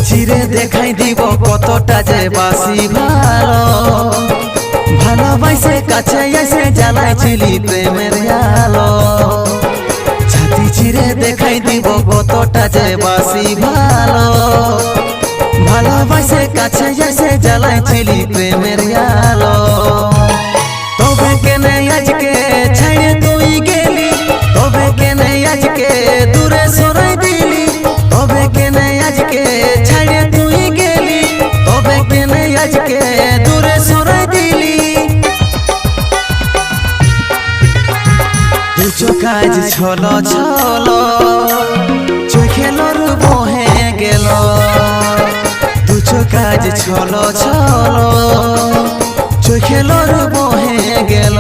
চিরে দেখাই দিব কতটা যে বাসি ভালো ভালোবাসে কাছে এসে জ্বালাইছিলি প্রেমের আলো ছাতি চিরে দেখাই দিব কতটা যে বাসি ভালো ভালোবাসে কাছে এসে জ্বালাইছিলি প্রেমের আলো তবে কেনে আজকে ছাড়ে তুই গেলি তবে কেনে আজকে দূরে সরাই দিলি তবে কেনে আজকে ছাড়ে তুই গেলি তবে কেনে আজকে দূরে সরাই দিলি দুচো কাজ ছলো ছলো চোখেলর বহে গেল দুচো কাজ ছলো ছলো চোখেলর বহে গেল